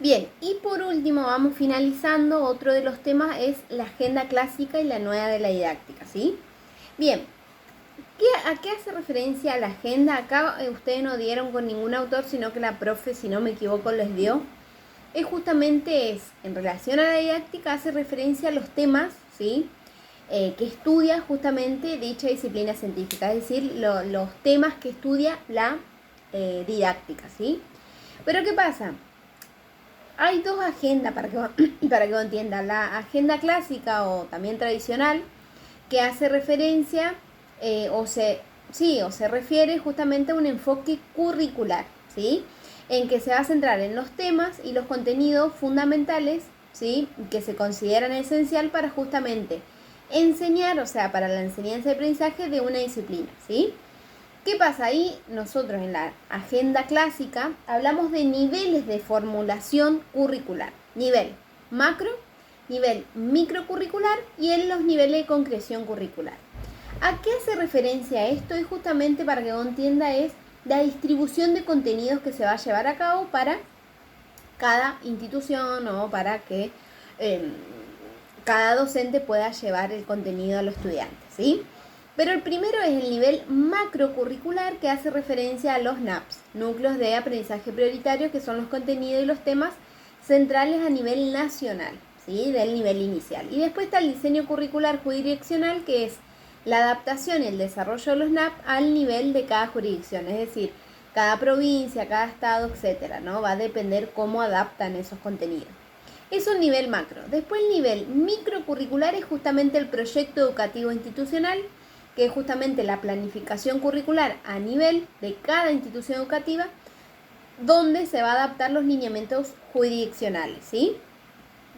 Bien, y por último vamos finalizando, otro de los temas es la agenda clásica y la nueva de la didáctica, ¿sí? Bien, ¿a qué hace referencia la agenda? Acá ustedes no dieron con ningún autor, sino que la profe, si no me equivoco, les dio. En relación a la didáctica, hace referencia a los temas, ¿sí? Que estudia justamente dicha disciplina científica, es decir, los temas que estudia la didáctica, ¿sí? Pero ¿qué pasa? Hay dos agendas para que entiendan. La agenda clásica o también tradicional, que hace referencia o se refiere justamente a un enfoque curricular, ¿sí? En que se va a centrar en los temas y los contenidos fundamentales, ¿sí? Que se consideran esencial para justamente enseñar, o sea, para la enseñanza y aprendizaje de una disciplina, ¿sí? ¿Qué pasa ahí? Nosotros en la agenda clásica hablamos de niveles de formulación curricular. Nivel macro, nivel microcurricular y en los niveles de concreción curricular. ¿A qué hace referencia esto? Y justamente para que uno entienda es la distribución de contenidos que se va a llevar a cabo para cada institución o para que cada docente pueda llevar el contenido a los estudiantes, ¿sí? Pero el primero es el nivel macrocurricular, que hace referencia a los NAPs, núcleos de aprendizaje prioritario, que son los contenidos y los temas centrales a nivel nacional, ¿sí? Del nivel inicial. Y después está el diseño curricular jurisdiccional, que es la adaptación y el desarrollo de los NAP al nivel de cada jurisdicción, es decir, cada provincia, cada estado, etcétera, ¿no? Va a depender cómo adaptan esos contenidos. Eso es un nivel macro. Después el nivel microcurricular es justamente el proyecto educativo institucional, que es justamente la planificación curricular a nivel de cada institución educativa, donde se va a adaptar los lineamientos jurisdiccionales, ¿sí?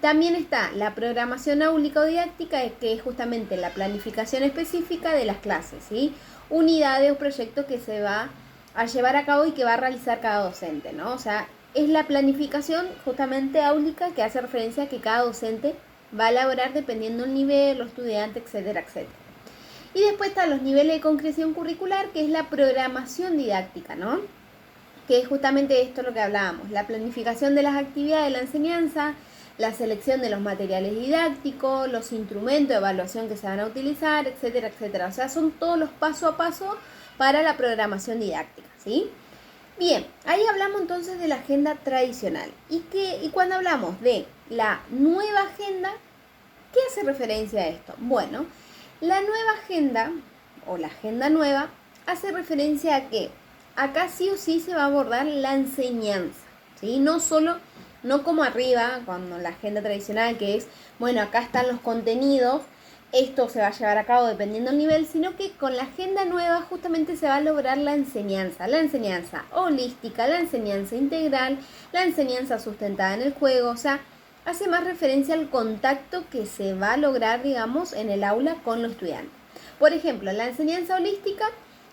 También está la programación áulica o didáctica, que es justamente la planificación específica de las clases, ¿sí? Unidades o proyectos que se va a llevar a cabo y que va a realizar cada docente, ¿no? O sea, es la planificación justamente áulica que hace referencia a que cada docente va a elaborar dependiendo del nivel, los estudiantes, etcétera, etcétera. Y después están los niveles de concreción curricular, que es la programación didáctica, ¿no? Que es justamente esto lo que hablábamos, la planificación de las actividades de la enseñanza, la selección de los materiales didácticos, los instrumentos de evaluación que se van a utilizar, etcétera, etcétera. O sea, son todos los paso a paso para la programación didáctica, ¿sí? Bien, ahí hablamos entonces de la agenda tradicional. Y cuando hablamos de la nueva agenda, ¿qué hace referencia a esto? Bueno, la nueva agenda o la agenda nueva hace referencia a que acá sí o sí se va a abordar la enseñanza, ¿sí? No como arriba, cuando la agenda tradicional que es, bueno, acá están los contenidos, esto se va a llevar a cabo dependiendo del nivel, sino que con la agenda nueva justamente se va a lograr la enseñanza holística, la enseñanza integral, la enseñanza sustentada en el juego, o sea, hace más referencia al contacto que se va a lograr, digamos, en el aula con los estudiantes. Por ejemplo, la enseñanza holística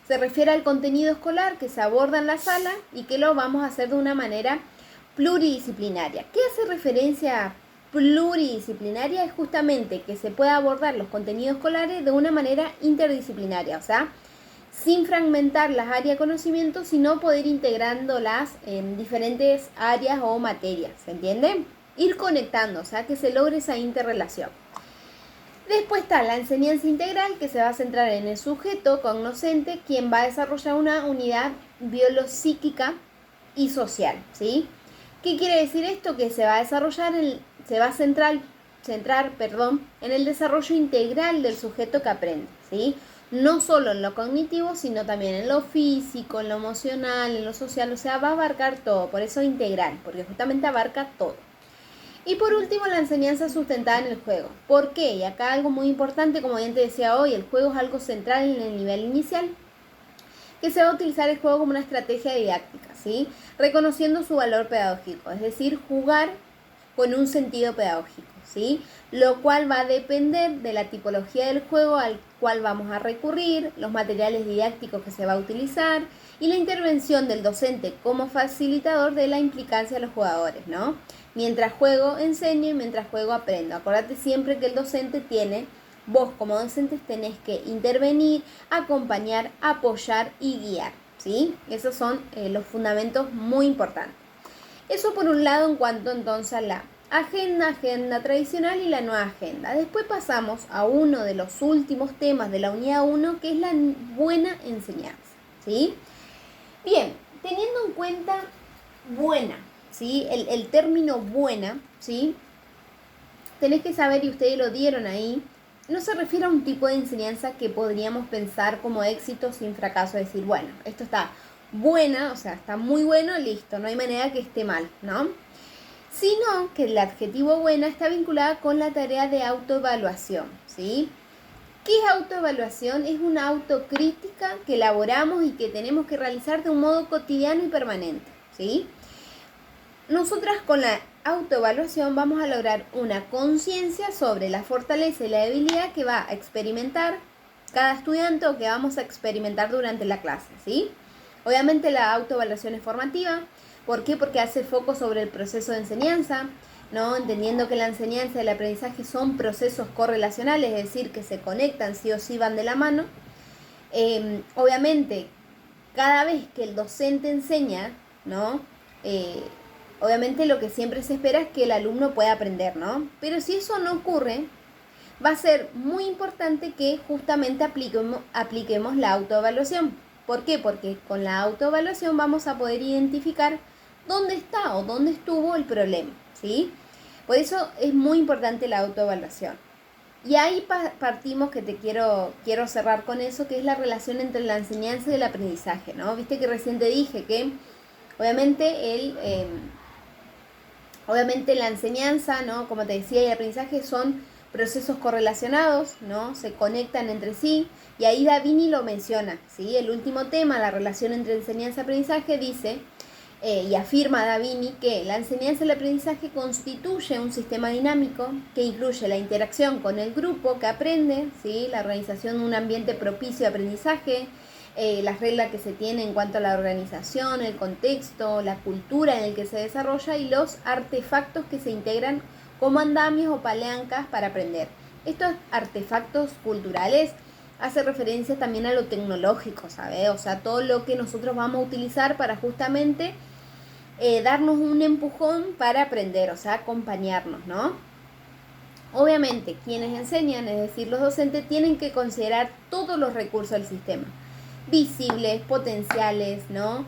se refiere al contenido escolar que se aborda en la sala y que lo vamos a hacer de una manera pluridisciplinaria. ¿Qué hace referencia a pluridisciplinaria? Es justamente que se pueda abordar los contenidos escolares de una manera interdisciplinaria, o sea, sin fragmentar las áreas de conocimiento, sino poder integrándolas en diferentes áreas o materias, ¿se entiende? Ir conectando, o sea, que se logre esa interrelación. Después está la enseñanza integral, que se va a centrar en el sujeto cognoscente, quien va a desarrollar una unidad biopsíquica y social, ¿sí? ¿Qué quiere decir esto? Que se va a desarrollar, se va a centrar, en el desarrollo integral del sujeto que aprende, ¿sí? No solo en lo cognitivo, sino también en lo físico, en lo emocional, en lo social, o sea, va a abarcar todo, por eso integral, porque justamente abarca todo. Y por último, la enseñanza sustentada en el juego. ¿Por qué? Y acá algo muy importante, como bien te decía hoy, el juego es algo central en el nivel inicial, que se va a utilizar el juego como una estrategia didáctica, ¿sí? Reconociendo su valor pedagógico, es decir, jugar con un sentido pedagógico, ¿sí? Lo cual va a depender de la tipología del juego al cual vamos a recurrir, los materiales didácticos que se va a utilizar y la intervención del docente como facilitador de la implicancia de los jugadores, ¿no? Mientras juego enseño y mientras juego aprendo. Acuérdate siempre que el docente vos como docentes tenés que intervenir, acompañar, apoyar y guiar, ¿sí? Esos son los fundamentos muy importantes. Eso por un lado en cuanto entonces a la agenda tradicional y la nueva agenda. Después pasamos a uno de los últimos temas de la unidad 1, que es la buena enseñanza, ¿sí? Bien, teniendo en cuenta buena, ¿sí? El término buena, ¿sí? Tenés que saber, y ustedes lo dieron ahí, no se refiere a un tipo de enseñanza que podríamos pensar como éxito sin fracaso, decir, bueno, esto está buena, o sea, está muy bueno, listo, no hay manera que esté mal, ¿no? Sino que el adjetivo buena está vinculada con la tarea de autoevaluación, ¿sí? ¿Qué es autoevaluación? Es una autocrítica que elaboramos y que tenemos que realizar de un modo cotidiano y permanente, ¿sí? Nosotras con la autoevaluación vamos a lograr una conciencia sobre la fortaleza y la debilidad que va a experimentar cada estudiante o que vamos a experimentar durante la clase, ¿sí? Obviamente la autoevaluación es formativa. ¿Por qué? Porque hace foco sobre el proceso de enseñanza, ¿no? Entendiendo que la enseñanza y el aprendizaje son procesos correlacionales, es decir, que se conectan, sí o sí van de la mano. Obviamente, cada vez que el docente enseña, ¿no? Obviamente lo que siempre se espera es que el alumno pueda aprender, ¿no? Pero si eso no ocurre, va a ser muy importante que justamente apliquemos la autoevaluación. ¿Por qué? Porque con la autoevaluación vamos a poder identificar dónde está o dónde estuvo el problema, ¿sí? Por eso es muy importante la autoevaluación. Y ahí partimos, que quiero cerrar con eso, que es la relación entre la enseñanza y el aprendizaje, ¿no? Viste que recién te dije que obviamente obviamente la enseñanza, ¿no? Como te decía, y el aprendizaje son procesos correlacionados, ¿no? Se conectan entre sí, y ahí Davini lo menciona, ¿sí? El último tema, la relación entre enseñanza y aprendizaje, dice, y afirma Davini que la enseñanza y el aprendizaje constituye un sistema dinámico que incluye la interacción con el grupo que aprende, ¿sí? La organización de un ambiente propicio de aprendizaje, las reglas que se tienen en cuanto a la organización, el contexto, la cultura en el que se desarrolla y los artefactos que se integran como andamios o palancas para aprender. Estos artefactos culturales hace referencia también a lo tecnológico, ¿sabes? O sea, todo lo que nosotros vamos a utilizar para justamente darnos un empujón para aprender, o sea, acompañarnos, ¿no? Obviamente, quienes enseñan, es decir, los docentes, tienen que considerar todos los recursos del sistema, visibles, potenciales, ¿no?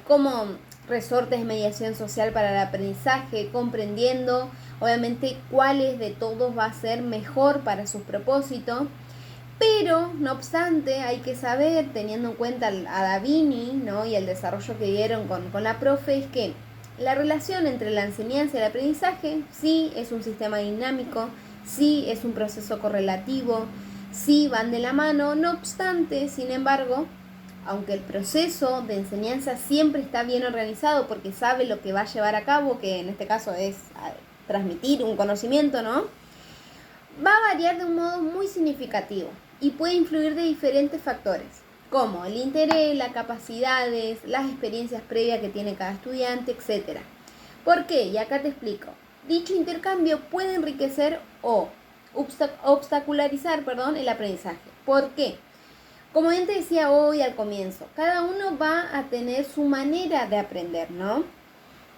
Como resortes de mediación social para el aprendizaje, comprendiendo, obviamente, cuáles de todos va a ser mejor para sus propósitos. Pero, no obstante, hay que saber, teniendo en cuenta a Davini, ¿no? Y el desarrollo que dieron con la profe, es que la relación entre la enseñanza y el aprendizaje sí es un sistema dinámico, sí es un proceso correlativo, sí van de la mano. No obstante, sin embargo, aunque el proceso de enseñanza siempre está bien organizado porque sabe lo que va a llevar a cabo, que en este caso es transmitir un conocimiento, ¿no? Va a variar de un modo muy significativo y puede influir de diferentes factores, como el interés, las capacidades, las experiencias previas que tiene cada estudiante, etc. ¿Por qué? Y acá te explico. Dicho intercambio puede enriquecer o obstacularizar, el aprendizaje. ¿Por qué? Como bien te decía hoy al comienzo, cada uno va a tener su manera de aprender, ¿no?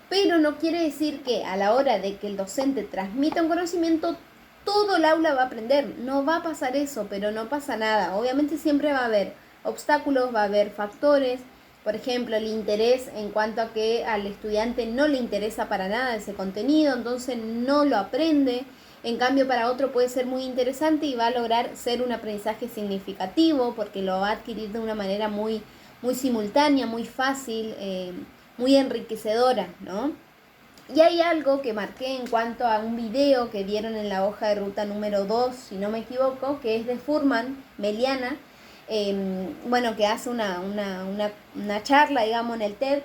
Pero no quiere decir que a la hora de que el docente transmita un conocimiento, todo el aula va a aprender. No va a pasar eso, pero no pasa nada. Obviamente siempre va a haber obstáculos, va a haber factores. Por ejemplo, el interés en cuanto a que al estudiante no le interesa para nada ese contenido, entonces no lo aprende. En cambio, para otro puede ser muy interesante y va a lograr ser un aprendizaje significativo porque lo va a adquirir de una manera muy, muy simultánea, muy fácil, muy enriquecedora, ¿no? Y hay algo que marqué en cuanto a un video que dieron en la hoja de ruta número 2, si no me equivoco, que es de Furman, Meliana, que hace una charla, digamos, en el TED,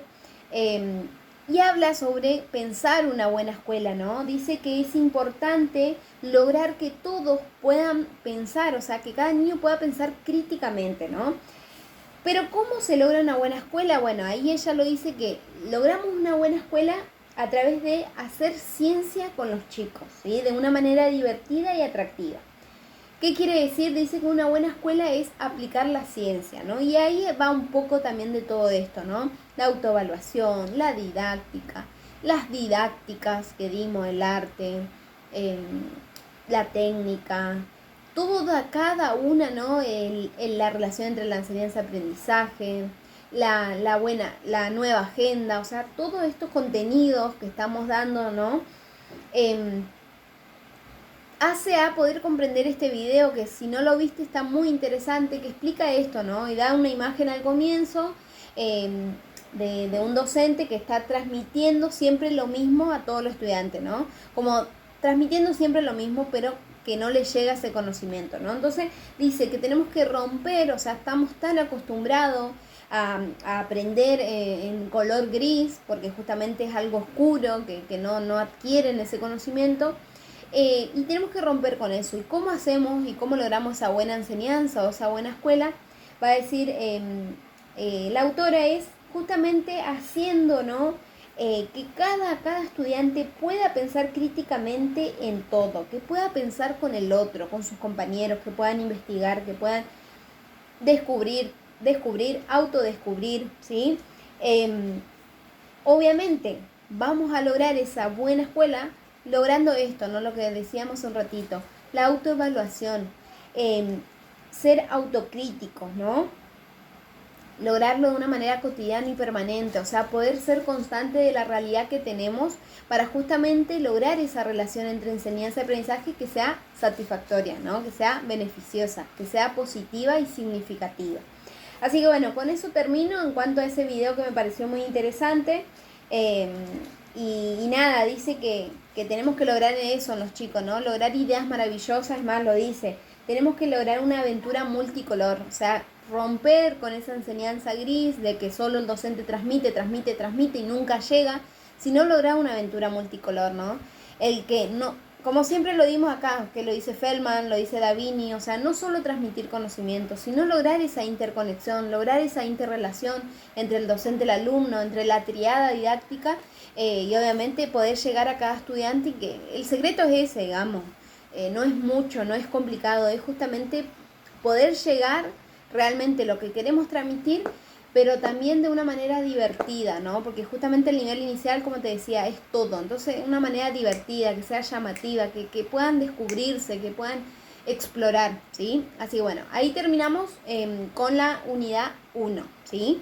y habla sobre pensar una buena escuela, ¿no? Dice que es importante lograr que todos puedan pensar, o sea, que cada niño pueda pensar críticamente, ¿no? Pero ¿cómo se logra una buena escuela? Bueno, ahí ella lo dice, que logramos una buena escuela a través de hacer ciencia con los chicos, ¿sí? De una manera divertida y atractiva. ¿Qué quiere decir? Dice que una buena escuela es aplicar la ciencia, ¿no? Y ahí va un poco también de todo esto, ¿no? La autoevaluación, la didáctica, las didácticas que dimos, el arte, la técnica, toda, cada una, ¿no? La relación entre la enseñanza y aprendizaje, la nueva agenda, o sea, todos estos contenidos que estamos dando, ¿no? Hace a poder comprender este video, que si no lo viste está muy interesante, que explica esto, ¿no? Y da una imagen al comienzo de un docente que está transmitiendo siempre lo mismo a todos los estudiantes, ¿no? Como transmitiendo siempre lo mismo, pero que no le llega ese conocimiento, ¿no? Entonces dice que tenemos que romper, o sea, estamos tan acostumbrados a aprender en color gris, porque justamente es algo oscuro, que no adquieren ese conocimiento. Y tenemos que romper con eso. ¿Y cómo hacemos y cómo logramos esa buena enseñanza o esa buena escuela? Va a decir, la autora es justamente haciendo, ¿no? Que cada estudiante pueda pensar críticamente en todo, que pueda pensar con el otro, con sus compañeros, que puedan investigar, que puedan descubrir, autodescubrir, ¿sí? Obviamente vamos a lograr esa buena escuela logrando esto, ¿no? Lo que decíamos un ratito, la autoevaluación, ser autocríticos, ¿no? Lograrlo de una manera cotidiana y permanente, o sea, poder ser constante de la realidad que tenemos para justamente lograr esa relación entre enseñanza y aprendizaje que sea satisfactoria, ¿no? Que sea beneficiosa, que sea positiva y significativa. Así que bueno, con eso termino en cuanto a ese video que me pareció muy interesante. Y nada, dice que tenemos que lograr eso en los chicos, ¿no? Lograr ideas maravillosas, más lo dice. Tenemos que lograr una aventura multicolor, o sea, romper con esa enseñanza gris de que solo el docente transmite y nunca llega, sino lograr una aventura multicolor, ¿no? El que no, como siempre lo dimos acá, que lo dice Feldman, lo dice Davini, o sea, no solo transmitir conocimiento, sino lograr esa interconexión, lograr esa interrelación entre el docente y el alumno, entre la triada didáctica, y obviamente poder llegar a cada estudiante, y que el secreto es ese, digamos, no es mucho, no es complicado, es justamente poder llegar realmente lo que queremos transmitir, pero también de una manera divertida, ¿no? Porque justamente el nivel inicial, como te decía, es todo. Entonces, una manera divertida, que sea llamativa, que puedan descubrirse, que puedan explorar, ¿sí? Así que bueno, ahí terminamos con la unidad 1, ¿sí?